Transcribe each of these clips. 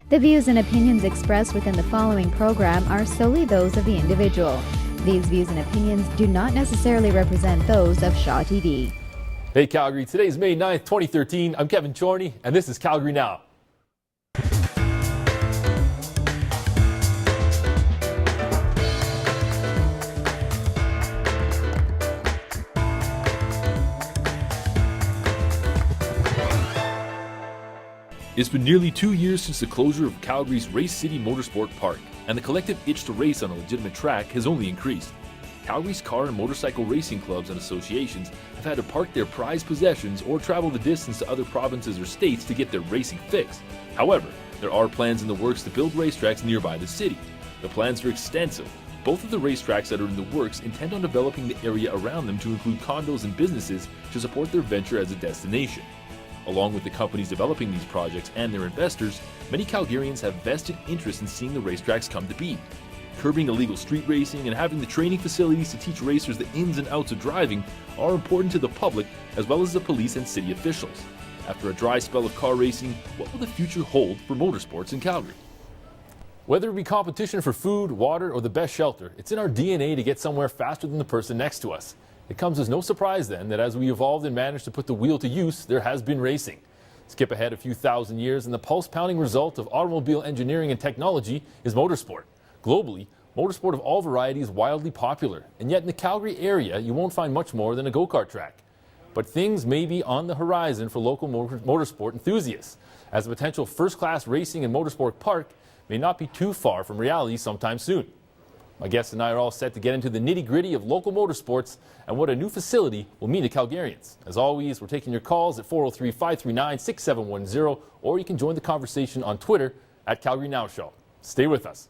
The views and opinions expressed within the following program are solely those of the individual. These views and opinions do not necessarily represent those of Shaw TV. Hey Calgary, today's May 9th, 2013. I'm Kevin Chorney, and this is Calgary Now. It's been nearly 2 years since the closure of Calgary's Race City Motorsport Park, and the collective itch to race on a legitimate track has only increased. Calgary's car and motorcycle racing clubs and associations have had to park their prized possessions or travel the distance to other provinces or states to get their racing fix. However, there are plans in the works to build racetracks nearby the city. The plans are extensive. Both of the racetracks that are in the works intend on developing the area around them to include condos and businesses to support their venture as a destination. Along with the companies developing these projects and their investors, many Calgarians have vested interest in seeing the racetracks come to be. Curbing illegal street racing and having the training facilities to teach racers the ins and outs of driving are important to the public as well as the police and city officials. After a dry spell of car racing, what will the future hold for motorsports in Calgary? Whether it be competition for food, water, or the best shelter, it's in our DNA to get somewhere faster than the person next to us. It comes as no surprise then that as we evolved and managed to put the wheel to use, there has been racing. Skip ahead a few thousand years and the pulse-pounding result of automobile engineering and technology is motorsport. Globally, motorsport of all varieties is wildly popular, and yet in the Calgary area you won't find much more than a go-kart track. But things may be on the horizon for local motorsport enthusiasts, as a potential first-class racing and motorsport park may not be too far from reality sometime soon. My guests and I are all set to get into the nitty-gritty of local motorsports and what a new facility will mean to Calgarians. As always, we're taking your calls at 403-539-6710, or you can join the conversation on Twitter at Calgary Now Show. Stay with us.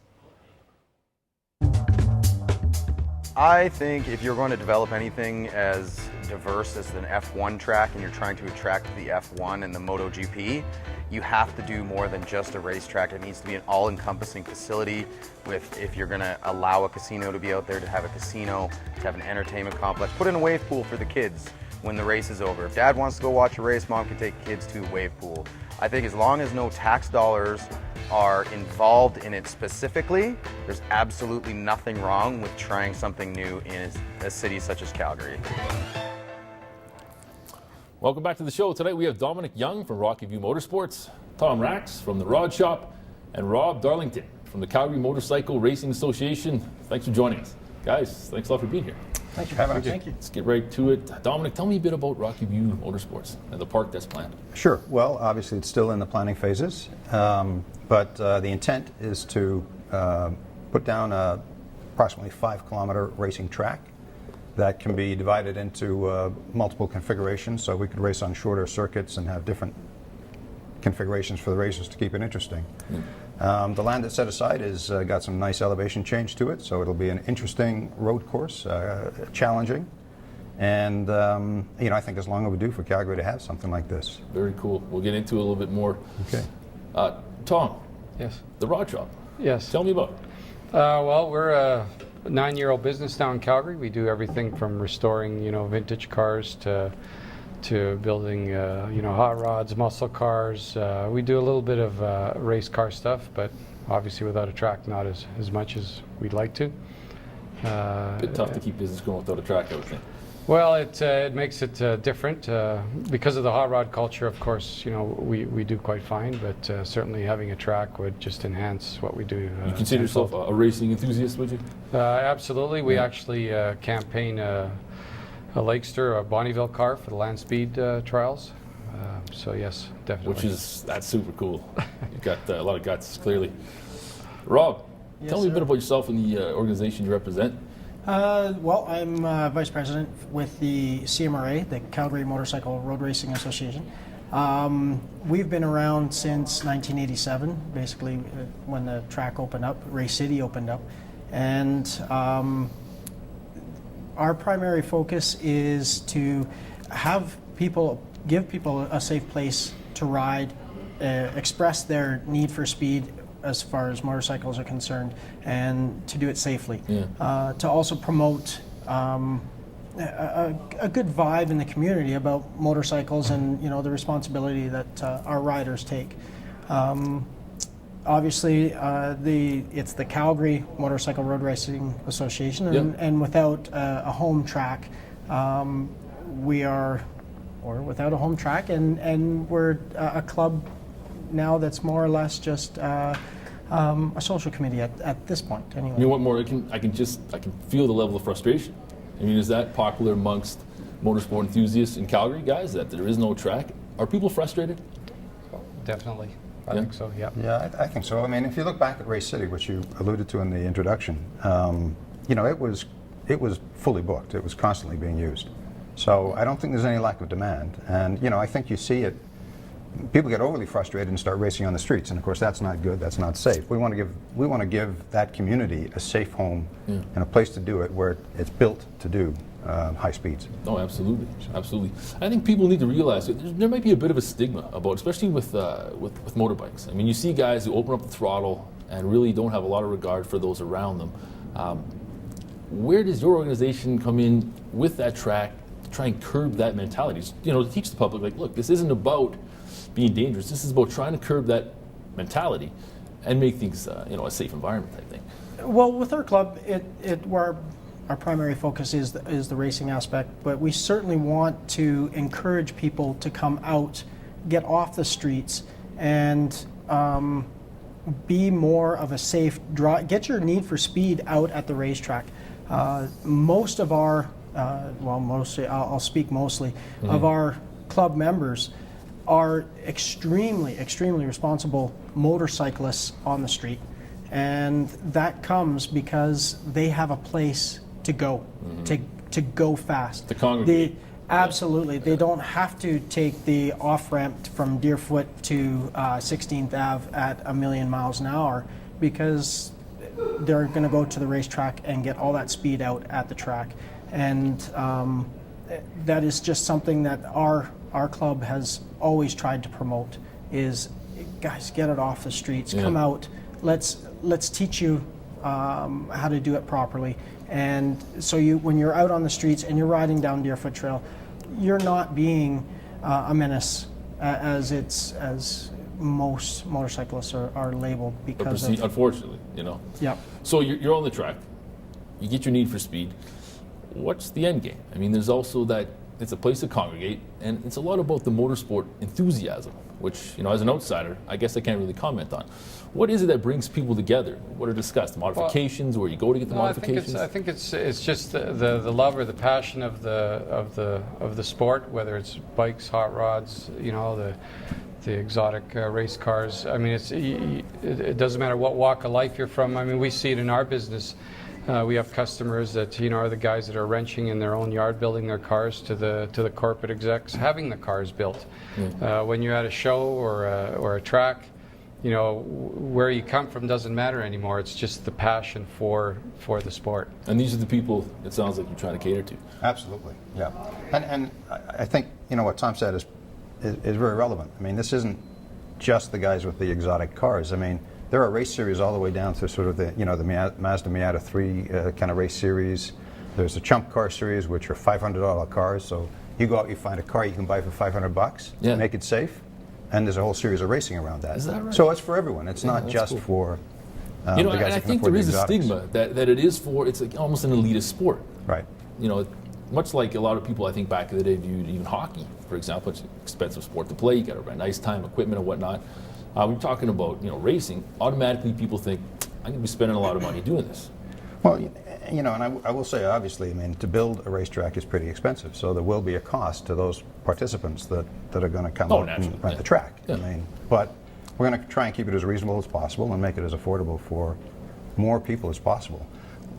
I think if you're going to develop anything as diverse as an F1 track and you're trying to attract the F1 and the MotoGP, you have to do more than just a racetrack. It needs to be an all-encompassing facility with, if you're going to allow a casino to be out there, to have a casino, to have an entertainment complex. Put in a wave pool for the kids when the race is over. If dad wants to go watch a race, mom can take kids to a wave pool. I think as long as no tax dollars are involved in it specifically, there's absolutely nothing wrong with trying something new in a city such as Calgary. Welcome back to the show. Tonight we have Dominic Young from Rocky View Motorsports, Tom Rax from the Rod Shop, and Rob Darlington from the Calgary Motorcycle Racing Association. Thanks for joining us. Guys, thanks a lot for being here. Thanks for having us. Thank you. Let's get right to it. Dominic, tell me a bit about Rocky View Motorsports and the park that's planned. Sure. Well, obviously it's still in the planning phases, but the intent is to put down a approximately 5-kilometer racing track that can be divided into multiple configurations, so we could race on shorter circuits and have different configurations for the racers to keep it interesting. The land that's set aside has got some nice elevation change to it, so it'll be an interesting road course, challenging, and I think it's long overdue for Calgary to have something like this. Very cool. We'll get into it a little bit more. Okay. Tom. Yes. The Rod Shop. Yes. Tell me about it. Well, we're a 9-year-old business down in Calgary. We do everything from restoring, vintage cars to building, hot rods, muscle cars. We do a little bit of race car stuff, but obviously without a track, not as much as we'd like to. A bit tough to keep business going without a track, I would think. Well, it makes it different. Because of the hot rod culture, of course, we do quite fine, but certainly having a track would just enhance what we do. You consider yourself a racing enthusiast, would you? Absolutely. We actually campaign a Lakester, a Bonneville car for the land speed trials. So yes, definitely. That's super cool. You've got a lot of guts, clearly. Rob, tell me a bit about yourself and the organization you represent. Well, I'm Vice President with the CMRA, the Calgary Motorcycle Road Racing Association. We've been around since 1987, basically when the track opened up, Race City opened up. And our primary focus is to give people a safe place to ride, express their need for speed as far as motorcycles are concerned, and to do it safely. Yeah. To also promote a good vibe in the community about motorcycles and the responsibility that our riders take. obviously, it's the Calgary Motorcycle Road Racing Association, and, Yep. and without a home track, we're without a home track, and we're a club now that's more or less just a social committee at this point. Anyway. I mean, what more? I can feel the level of frustration. I mean, is that popular amongst motorsport enthusiasts in Calgary, guys, that there is no track? Are people frustrated? Definitely. I Yeah. think so, yeah. Yeah, I think so. I mean, if you look back at Race City, which you alluded to in the introduction, it was fully booked. It was constantly being used. So I don't think there's any lack of demand. And I think you see it. People get overly frustrated and start racing on the streets, and of course that's not good. That's not safe. We want to give that community a safe home and a place to do it where it's built to do high speeds. Oh, absolutely, absolutely. I think people need to realize that there might be a bit of a stigma about, especially with motorbikes. I mean, you see guys who open up the throttle and really don't have a lot of regard for those around them. Where does your organization come in with that track to try and curb that mentality? To teach the public, like, look, this isn't about being dangerous. This is about trying to curb that mentality and make things, a safe environment, I think. Well, with our club, where our primary focus is the racing aspect, but we certainly want to encourage people to come out, get off the streets, and be more of a safe drive. Get your need for speed out at the racetrack. Most of our, I'll speak mostly, of our club members are extremely, extremely responsible motorcyclists on the street. And that comes because they have a place to go, to go fast. To congregate. Absolutely. They don't have to take the off-ramp from Deerfoot to 16th Ave at 1,000,000 miles an hour, because they're going to go to the racetrack and get all that speed out at the track. And that is just something that our club has always tried to promote, is, guys, get it off the streets, come out, let's teach you how to do it properly. And so when you're out on the streets and you're riding down Deerfoot Trail, you're not being a menace as most motorcyclists are labeled because of. Unfortunately, Yeah. So you're on the track, you get your need for speed. What's the end game? I mean, there's also that it's a place to congregate, and it's a lot about the motorsport enthusiasm, which, as an outsider, I guess I can't really comment on. What is it that brings people together? What are discussed? Modifications, where you go to get the modifications? I think it's just the love or the passion of the sport, whether it's bikes, hot rods, the exotic race cars. I mean, it doesn't matter what walk of life you're from. I mean, we see it in our business. We have customers that are the guys that are wrenching in their own yard, building their cars, to the corporate execs having the cars built. When you're at a show or a track, where you come from doesn't matter anymore. It's just the passion for the sport. And these are the people it sounds like you're trying to cater to. Absolutely, yeah. And I think what Tom said is very relevant. I mean, this isn't just the guys with the exotic cars. I mean, there are race series all the way down to sort of the Mazda Miata 3 kind of race series. There's a Chump Car series, which are $500 cars. So you go out, you find a car you can buy for $500, make it safe, and there's a whole series of racing around that. Is that right? So it's for everyone. It's not just cool. for the And guys I that can think afford there the is a exotics. stigma that it is it's like almost an elitist sport. Right. Much like a lot of people, I think, back in the day viewed even hockey, for example. It's an expensive sport to play. You got to rent ice time, equipment, and whatnot. We're talking about racing. Automatically, people think I'm going to be spending a lot of money doing this. Well, and I will say, obviously, I mean, to build a racetrack is pretty expensive. So there will be a cost to those participants that are going to come out and rent the track. Yeah. I mean, but we're going to try and keep it as reasonable as possible and make it as affordable for more people as possible.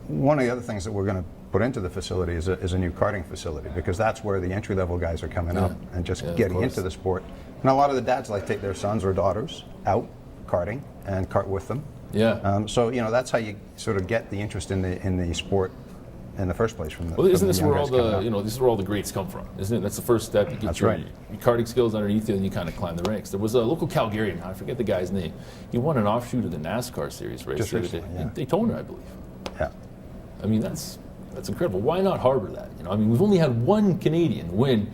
One of the other things that we're going to put into the facility is a new karting facility, because that's where the entry-level guys are coming up and just getting into the sport. And a lot of the dads like to take their sons or daughters out karting and kart with them. Yeah. So that's how you sort of get the interest in the sport in the first place. From the Isn't this young where guys all coming up. this is where all the greats come from, isn't it? That's the first step. You get That's your right. karting skills underneath you, and you kind of climb the ranks. There was a local Calgarian, I forget the guy's name. He won an offshoot of the NASCAR series race Just the other recently, day yeah. in Daytona, I believe. Yeah. I mean, that's incredible. Why not harbor that? I mean, we've only had one Canadian win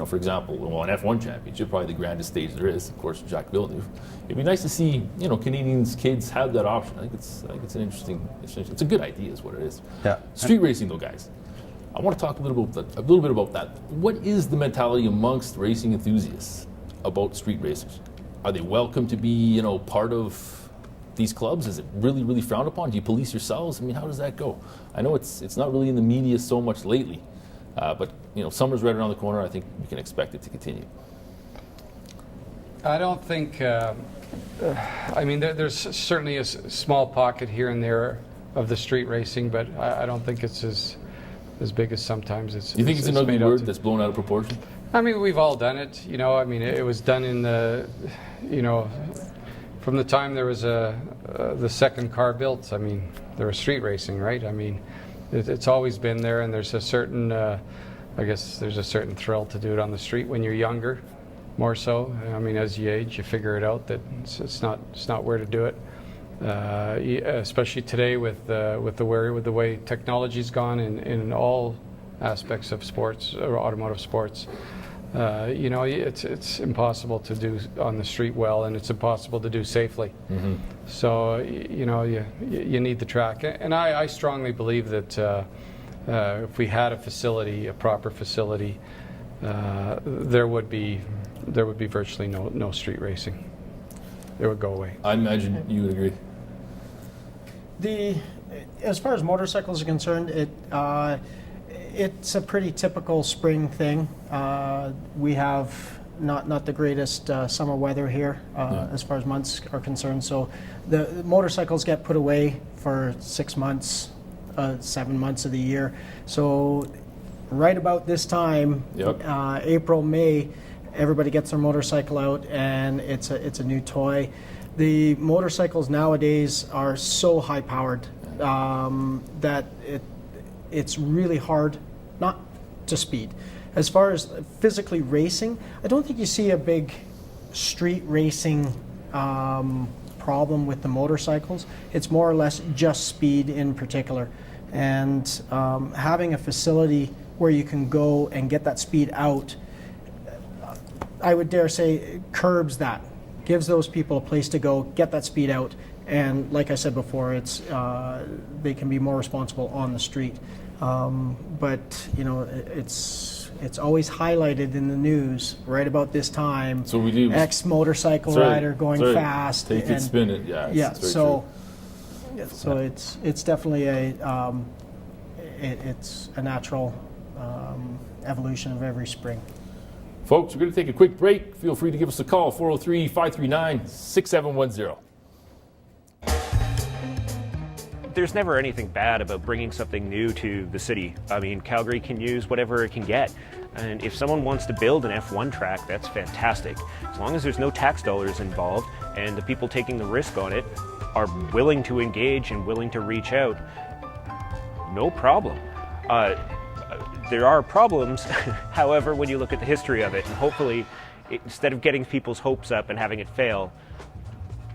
for example, an F1 championship, probably the grandest stage there is, of course, Jacques Villeneuve. It'd be nice to see, Canadians, kids have that option. I think it's an interesting, it's a good idea, is what it is. Yeah. Street racing, though, guys. I want to talk a little bit about that. What is the mentality amongst racing enthusiasts about street racers? Are they welcome to be, part of these clubs? Is it really, really frowned upon? Do you police yourselves? I mean, how does that go? I know it's not really in the media so much lately, but summer's right around the corner. I think we can expect it to continue. I don't think. There's certainly a small pocket here and there of the street racing, but I don't think it's as big as sometimes it's. You think it's an ugly word that's blown out of proportion? I mean, we've all done it. It was done in the, from the time there was the second car built. I mean, there was street racing, right? I mean, it's always been there, and there's a certain, I guess, there's a certain thrill to do it on the street when you're younger, more so. I mean, as you age, you figure it out that it's not where to do it. Especially today with the way technology's gone in all aspects of sports or automotive sports. It's impossible to do on the street well, and it's impossible to do safely. Mm-hmm. So you need the track, and I strongly believe that if we had a proper facility, there would be virtually no street racing. It would go away. I imagine you would agree. As far as motorcycles are concerned, it's a pretty typical spring thing. We have not the greatest summer weather here as far as months are concerned. So the motorcycles get put away for 6 months, 7 months of the year. So right about this time, April, May, everybody gets their motorcycle out, and it's a new toy. The motorcycles nowadays are so high powered that it's really hard not to speed. As far as physically racing, I don't think you see a big street racing problem with the motorcycles. It's more or less just speed in particular. And having a facility where you can go and get that speed out, I would dare say, curbs that. Gives those people a place to go, get that speed out, and like I said before, they can be more responsible on the street. But it's always highlighted in the news right about this time. So we do X motorcycle rider going fast. Take it, spin it. Yeah. So it's definitely it's a natural evolution of every spring. Folks, we're going to take a quick break. Feel free to give us a call, 403-539-6710. There's never anything bad about bringing something new to the city. I mean, Calgary can use whatever it can get. And if someone wants to build an F1 track, that's fantastic. As long as there's no tax dollars involved and the people taking the risk on it are willing to engage and willing to reach out, no problem. There are problems, however, when you look at the history of it, and hopefully, instead of getting people's hopes up and having it fail,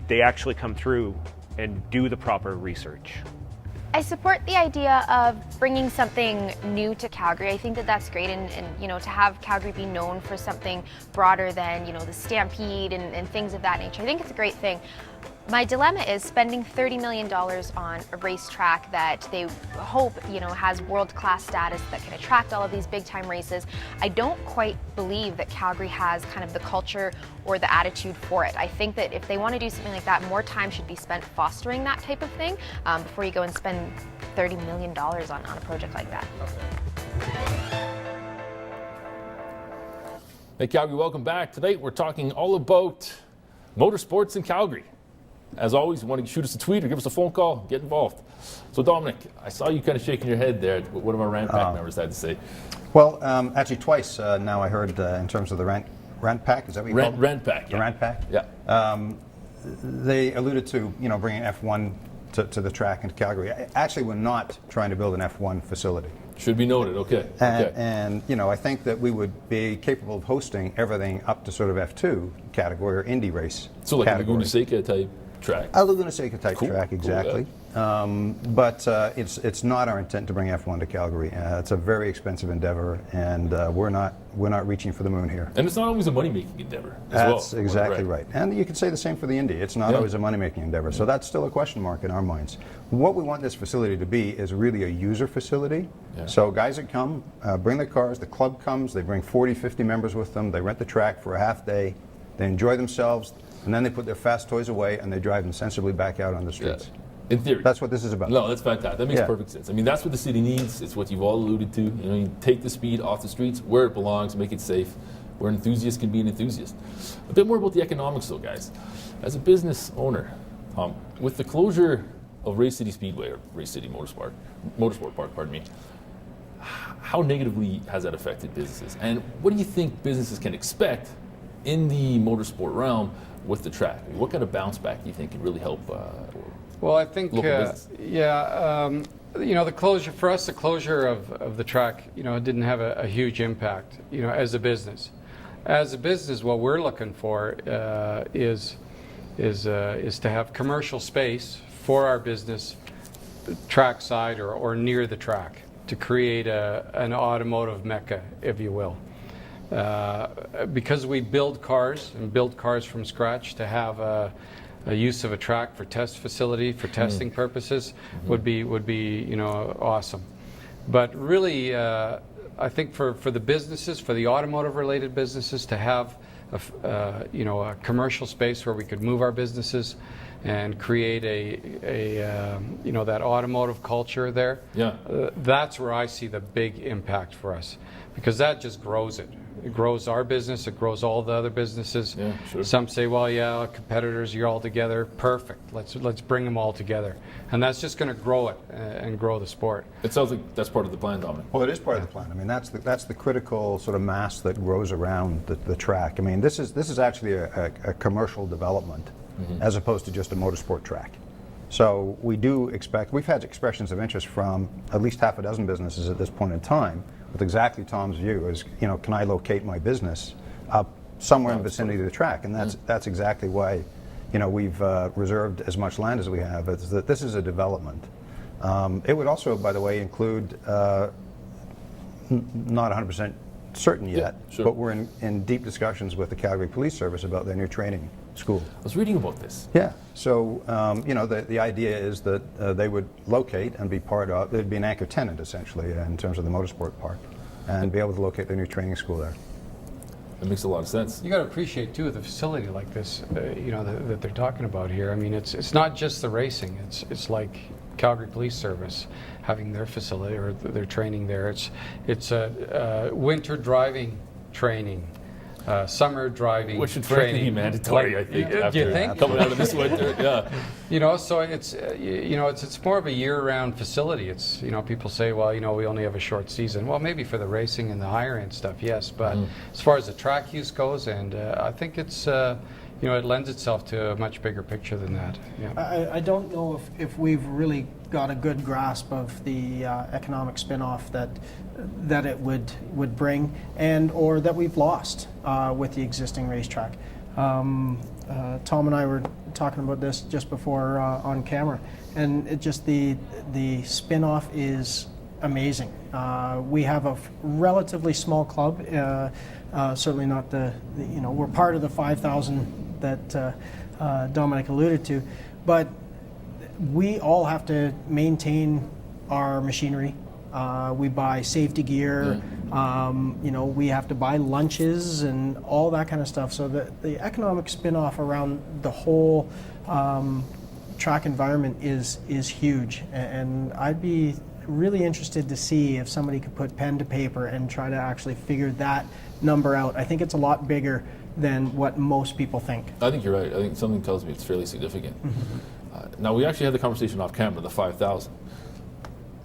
they actually come through and do the proper research. I support the idea of bringing something new to Calgary. I think that that's great, and to have Calgary be known for something broader than the Stampede and things of that nature. I think it's a great thing. My dilemma is spending $30 million on a racetrack that they hope, has world-class status that can attract all of these big-time races. I don't quite believe that Calgary has kind of the culture or the attitude for it. I think that if they want to do something like that, more time should be spent fostering that type of thing before you go and spend $30 million on a project like that. Hey, Calgary, welcome back. Tonight we're talking all about motorsports in Calgary. As always, you want to shoot us a tweet or give us a phone call, get involved. So, Dominic, I saw you kind of shaking your head there at what one of our Rant Pack members had to say. Well, actually twice now I heard in terms of the Rant Pack, is that what you call it? Rant Pack, The Rant Pack? Yeah. They alluded to, bringing F1 to the track into Calgary. Actually, we're not trying to build an F1 facility. Should be noted, okay. And I think that we would be capable of hosting everything up to sort of F2 category or Indy race So like category. a Laguna Seca type track. A Laguna Seca type Cool, track, cool, exactly. But it's not our intent to bring F1 to Calgary. It's a very expensive endeavor, and we're not reaching for the moon here. And it's not always a money-making endeavor as That's well. exactly right. And you could say the same for the Indy. It's not always a money-making endeavor. So that's still a question mark in our minds. What we want this facility to be is really a user facility. Yeah. So guys that come, bring their cars, the club comes, they bring 40, 50 members with them, they rent the track for a half day, they enjoy themselves, and then they put their fast toys away and they drive them sensibly back out on the streets. Yeah. In theory. That's what this is about. No, that's fantastic. That makes Yeah. perfect sense. I mean, that's what the city needs. It's what you've all alluded to. You know, you take the speed off the streets where it belongs, make it safe, where an enthusiast can be an enthusiast. A bit more about the economics, though, guys. As a business owner, with the closure of Race City Speedway, or Race City Motorsport Park, pardon me, how negatively has that affected businesses? And what do you think businesses can expect in the motorsport realm with the track? I mean, what kind of bounce back do you think can really help? Well, I think, Local business. the closure, for us, the closure of the track, it didn't have a huge impact, as a business. As a business, what we're looking for is to have commercial space for our business, track side or near the track, to create an automotive mecca, if you will. Because we build cars from scratch, to have a use of a track for test facility for testing purposes would be awesome. But really, I think for the businesses, for the automotive related businesses, to have a commercial space where we could move our businesses and create that automotive culture there. Yeah. That's where I see the big impact for us, because that just grows it. It grows our business. It grows all the other businesses. Yeah, sure. Some say, well, yeah, competitors, you're all together. Perfect. Let's bring them all together, and that's just going to grow it and grow the sport. It sounds like that's part of the plan, Dominic. Well, it is part of the plan. I mean, that's the critical sort of mass that grows around the track. I mean, this is actually a commercial development as opposed to just a motorsport track. So we do expect, we've had expressions of interest from at least half a dozen businesses at this point in time, with exactly Tom's view is, can I locate my business up somewhere in the vicinity of the track? And that's exactly why, we've reserved as much land as we have. Is that this is a development. It would also, by the way, include not 100% certain yet, sure. but we're in deep discussions with the Calgary Police Service about their new training school. I was reading about this. Yeah. So, the idea is that they would locate and be part of, they'd be an anchor tenant essentially in terms of the motorsport park, and be able to locate their new training school there. That makes a lot of sense. You got to appreciate too the facility like this, that they're talking about here. I mean, it's not just the racing. It's like Calgary Police Service having their facility or their training there. It's a winter driving training. Summer driving, which should frankly be mandatory, I think. Do after you think? Coming out of this winter, yeah. So it's more of a year-round facility. It's people say, well, we only have a short season. Well, maybe for the racing and the higher end stuff, yes. But as far as the track use goes, and I think it's it lends itself to a much bigger picture than that. Yeah. I don't know if we've really got a good grasp of the economic spin-off that it would bring, and or that we've lost with the existing racetrack. Tom and I were talking about this just before on camera, and it just the spin-off is amazing. We have a relatively small club, certainly not we're part of the 5,000 that Dominic alluded to, but we all have to maintain our machinery. We buy safety gear. We have to buy lunches and all that kind of stuff. So the economic spin-off around the whole track environment is huge. And I'd be really interested to see if somebody could put pen to paper and try to actually figure that number out. I think it's a lot bigger than what most people think. I think you're right. I think something tells me it's fairly significant. Now, we actually had the conversation off camera, the 5,000.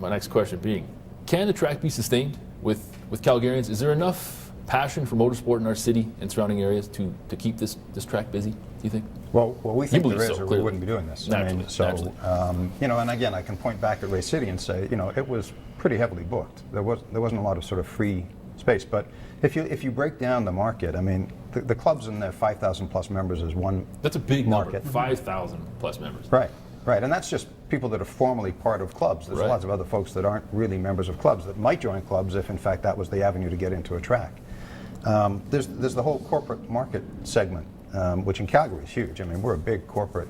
My next question being, can the track be sustained with Calgarians? Is there enough passion for motorsport in our city and surrounding areas to keep this track busy, do you think? Well, we think there is, so, or clearly. we wouldn't be doing this. Naturally, and again, I can point back at Race City and say, it was pretty heavily booked. There wasn't a lot of sort of free space. But if you break down the market, I mean, the clubs and their 5,000 plus members is one. That's a big market. number. 5,000 plus members. Right, right, and that's just people that are formally part of clubs. There's Right. lots of other folks that aren't really members of clubs that might join clubs if, in fact, that was the avenue to get into a track. There's the whole corporate market segment, which in Calgary is huge. I mean, we're a big corporate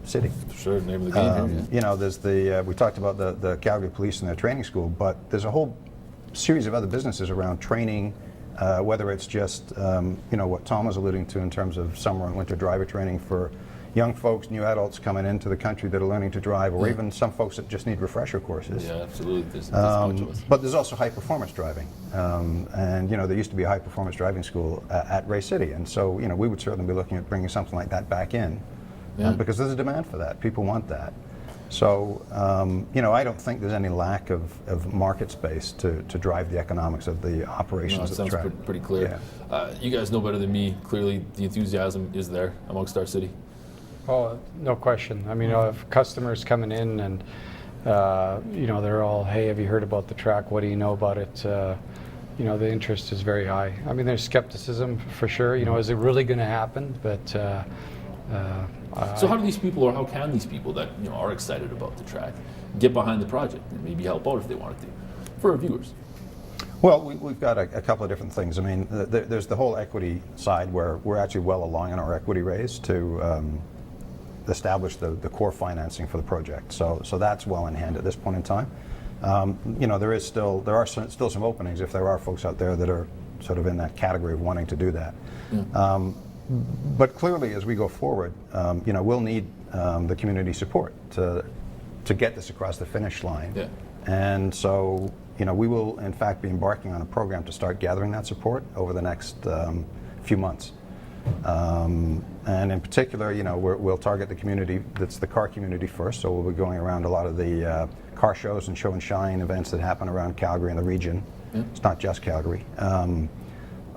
city. Sure, name of the game here. You know, there's we talked about the Calgary Police and their training school, but there's a whole series of other businesses around training, whether it's just, you know, what Tom was alluding to in terms of summer and winter driver training for young folks, new adults coming into the country that are learning to drive, or even some folks that just need refresher courses. Yeah, absolutely. There's a bunch of us. But there's also high performance driving, and you know, there used to be a high performance driving school at Ray City, and so you know, we would certainly be looking at bringing something like that back in, because there's a demand for that. People want that. So you know, I don't think there's any lack of market space to drive the economics of the operations of the track. Sounds pretty clear. You guys know better than me. Clearly, the enthusiasm is there amongst our city. Oh, no question. I mean, if customers coming in and, you know, they're all, hey, have you heard about the track? What do you know about it? You know, the interest is very high. I mean, there's skepticism for sure. You know, is it really going to happen? But so how do these people, or how can these people that, you know, are excited about the track get behind the project and maybe help out if they wanted to, for our viewers? Well, we've got a couple of different things. I mean, there's the whole equity side where we're actually well along in our equity raise to establish the core financing for the project. So that's well in hand at this point in time. You know, there are still some openings if there are folks out there that are sort of in that category of wanting to do that. But clearly, as we go forward, you know, we'll need the community support to get this across the finish line. Yeah. And so, you know, we will in fact be embarking on a program to start gathering that support over the next few months. And in particular, you know, we'll target the community that's the car community first. So we'll be going around a lot of the car shows and show and shine events that happen around Calgary and the region. It's not just Calgary.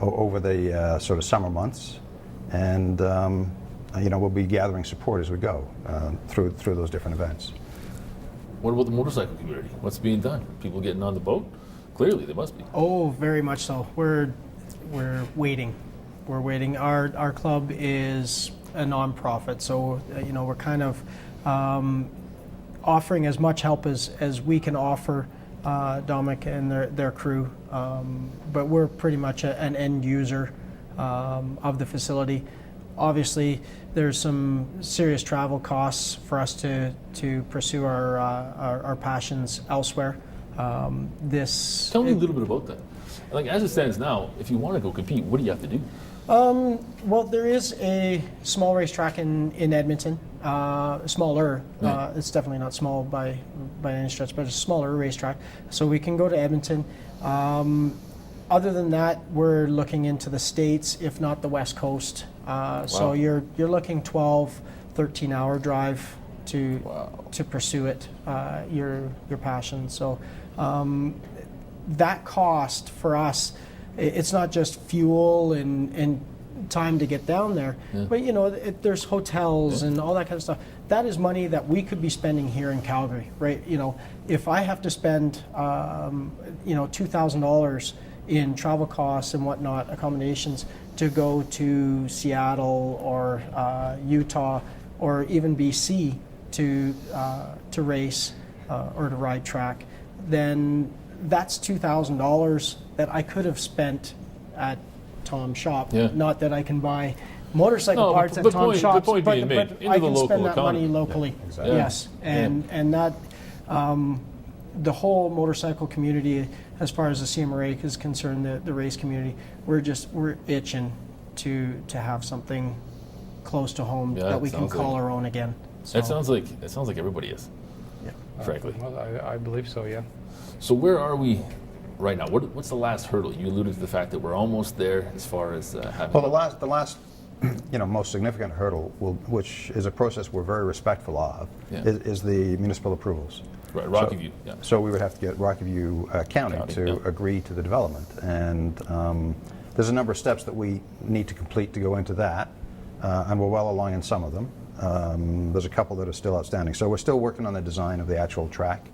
Over the sort of summer months, and you know, we'll be gathering support as we go through those different events. What about the motorcycle community? What's being done? People getting on the boat? Clearly, they must be. Oh, very much so. We're waiting. We're waiting. Our club is a non-profit, so you know, we're kind of offering as much help as we can offer Dominic and their crew, but we're pretty much an end user of the facility. Obviously, there's some serious travel costs for us to pursue our passions elsewhere. Tell me a little bit about that. Like, as it stands now, if you want to go compete, what do you have to do? Well, there is a small racetrack in Edmonton, smaller. It's definitely not small by any stretch, but it's a smaller racetrack. So we can go to Edmonton. Other than that, we're looking into the States, if not the West Coast. So you're looking 12, 13-hour drive to pursue it, your passion. So that cost for us, it's not just fuel and time to get down there, but you know, there's hotels and all that kind of stuff. That is money that we could be spending here in Calgary, right? You know, if I have to spend, you know, $2,000 in travel costs and whatnot, accommodations, to go to Seattle or Utah or even BC to race or to ride track, then that's $2,000 that I could have spent at Tom's shop. Not that I can buy motorcycle parts at Tom's shops, but I can spend that money locally. Yeah, exactly. Yes, and that the whole motorcycle community, as far as the CMRA is concerned, the race community, we're itching to have something close to home that we can call our own again. So. That sounds like everybody is. Frankly. Well, I believe so. Yeah. So where are we right now? What's the last hurdle? You alluded to the fact that we're almost there as far as having. Well, the last, you know, most significant hurdle, which is a process we're very respectful of, is the municipal approvals. Right, Rocky View. Yeah. So we would have to get Rocky View County to agree to the development, and there's a number of steps that we need to complete to go into that, and we're well along in some of them. There's a couple that are still outstanding. So we're still working on the design of the actual track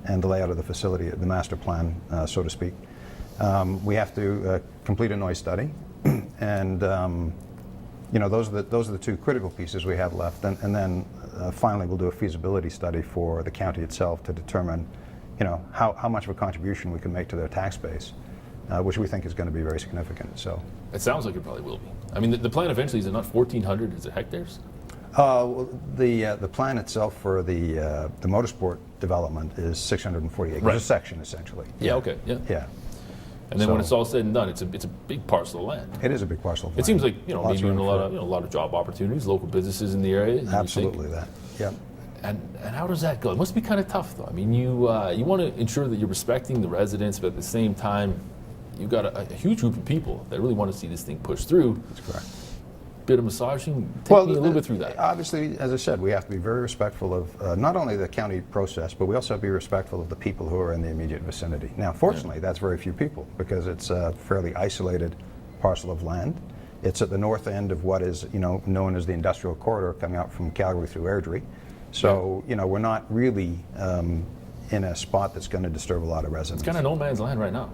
and the layout of the facility, the master plan, so to speak. We have to complete a noise study, And those are the two critical pieces we have left. And then finally, we'll do a feasibility study for the county itself to determine, how much of a contribution we can make to their tax base, which we think is going to be very significant. So It sounds like it probably will be. I mean, the plan eventually, is it not 1,400? Is it hectares? The plan itself for the motorsport development is 640 acres, Right. a section essentially. Yeah. Okay. Yeah. Yeah. And then when So- it's all said and done, it's a big parcel of land. It is a big parcel of It land. seems like Lots maybe of even a room lot for- of a lot of job opportunities, local businesses in the area. you would think. Absolutely that. Yeah. And how does that go? It must be kind of tough, though. I mean, you want to ensure that you're respecting the residents, but at the same time, you've got a huge group of people that really want to see this thing pushed through. That's correct. Bit of massaging. Take me a little bit through that. Obviously, as I said, we have to be very respectful of not only the county process, but we also have to be respectful of the people who are in the immediate vicinity. Now, fortunately, that's very few people because it's a fairly isolated parcel of land. It's at the north end of what is, known as the industrial corridor coming out from Calgary through Airdrie. So, we're not really in a spot that's going to disturb a lot of residents. It's kind of no man's land right now.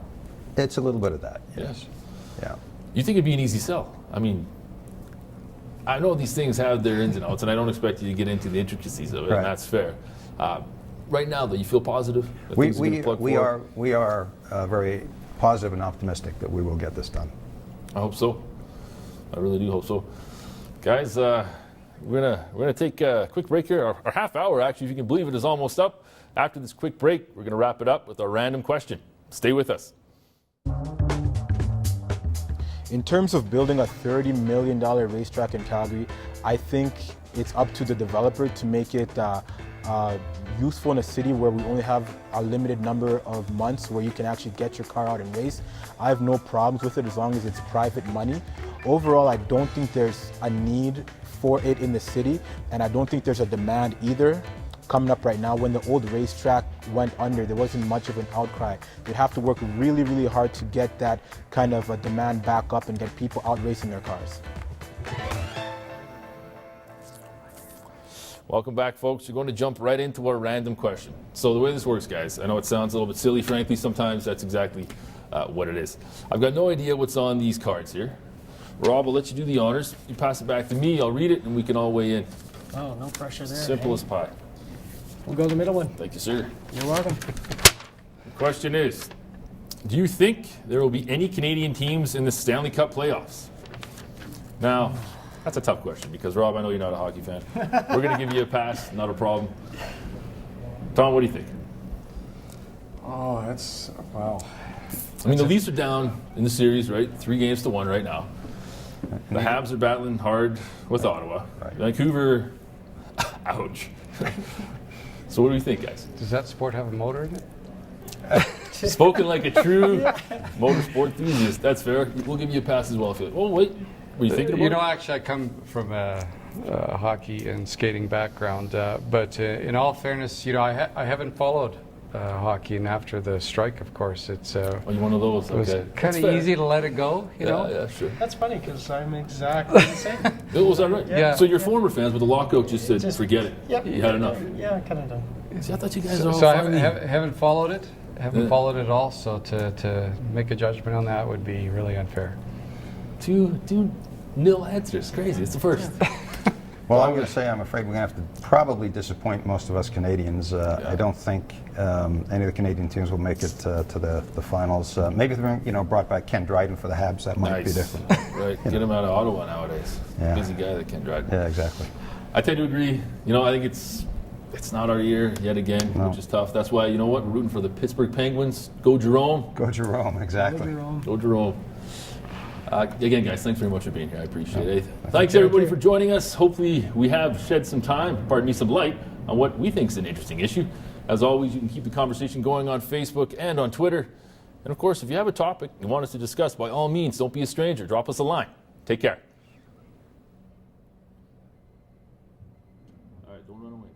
It's a little bit of that, Yeah. yes. Yeah. You think it'd be an easy sell? I mean, I know these things have their ins and outs, and I don't expect you to get into the intricacies of it, Right. and that's fair. Right now, though, you feel positive that We things are going to plug forward? are very positive and optimistic that we will get this done. I hope so. I really do hope so. Guys, we're gonna take a quick break here. Our half hour, actually, if you can believe it, is almost up. After this quick break, we're gonna wrap it up with our random question. Stay with us. In terms of building a $30 million racetrack in Calgary, I think it's up to the developer to make it useful in a city where we only have a limited number of months where you can actually get your car out and race. I have no problems with it as long as it's private money. Overall, I don't think there's a need for it in the city, and I don't think there's a demand either. Coming up right now, when the old racetrack went under, there wasn't much of an outcry. You'd have to work really, really hard to get that kind of a demand back up and get people out racing their cars. Welcome back, folks. We're going to jump right into our random question. So the way this works, guys, I know it sounds a little bit silly, frankly, sometimes that's exactly what it is. I've got no idea what's on these cards here. Rob, I'll let you do the honors. You pass it back to me, I'll read it, and we can all weigh in. Oh, no pressure there. Simple as pie. We'll go the middle one. Thank you, sir. You're welcome. The question is, do you think there will be any Canadian teams in the Stanley Cup playoffs? Now, that's a tough question because, Rob, I know you're not a hockey fan. We're going to give you a pass, not a problem. Tom, what do you think? Oh, that's, wow. I mean, the Leafs are down in the series, right? 3-1 right now. The Habs are battling hard with Ottawa. Right. Vancouver, ouch. So what do you think, guys? Does that sport have a motor in it? Spoken like a true motorsport enthusiast. That's fair. We'll give you a pass as well. If you like. Oh, wait. Were you thinking about it? Actually, I come from a hockey and skating background, but in all fairness, I haven't followed hockey, and after the strike, of course, it's Oh, you're one of those. it was Okay. kind That's of fair. easy to let it go, Yeah, sure. That's funny because I'm exactly the same. Oh, was that right? Yeah. So your former fans with the lockout just said, forget it. Yep. You had enough. Yeah, kind of done. See, I thought you guys are all So I finally... haven't followed it. Haven't Yeah. followed it at all. So to make a judgment on that would be really unfair. Two nil answers. Crazy. It's the first. Well, I'm going to say I'm afraid we're going to have to probably disappoint most of us Canadians. I don't think any of the Canadian teams will make it to the finals. Maybe if they're brought back Ken Dryden for the Habs, that might be different. Right. Get him out of Ottawa nowadays. Yeah. Busy guy that can drive. Yeah, exactly. I tend to agree. I think it's not our year yet again, No. which is tough. That's why, we're rooting for the Pittsburgh Penguins. Go Jerome. Go Jerome, exactly. Go Jerome. Again, guys, thanks very much for being here. I appreciate it. Thanks, everybody, for joining us. Hopefully, we have shed some light on what we think is an interesting issue. As always, you can keep the conversation going on Facebook and on Twitter. And, of course, if you have a topic you want us to discuss, by all means, don't be a stranger. Drop us a line. Take care. All right, don't run away.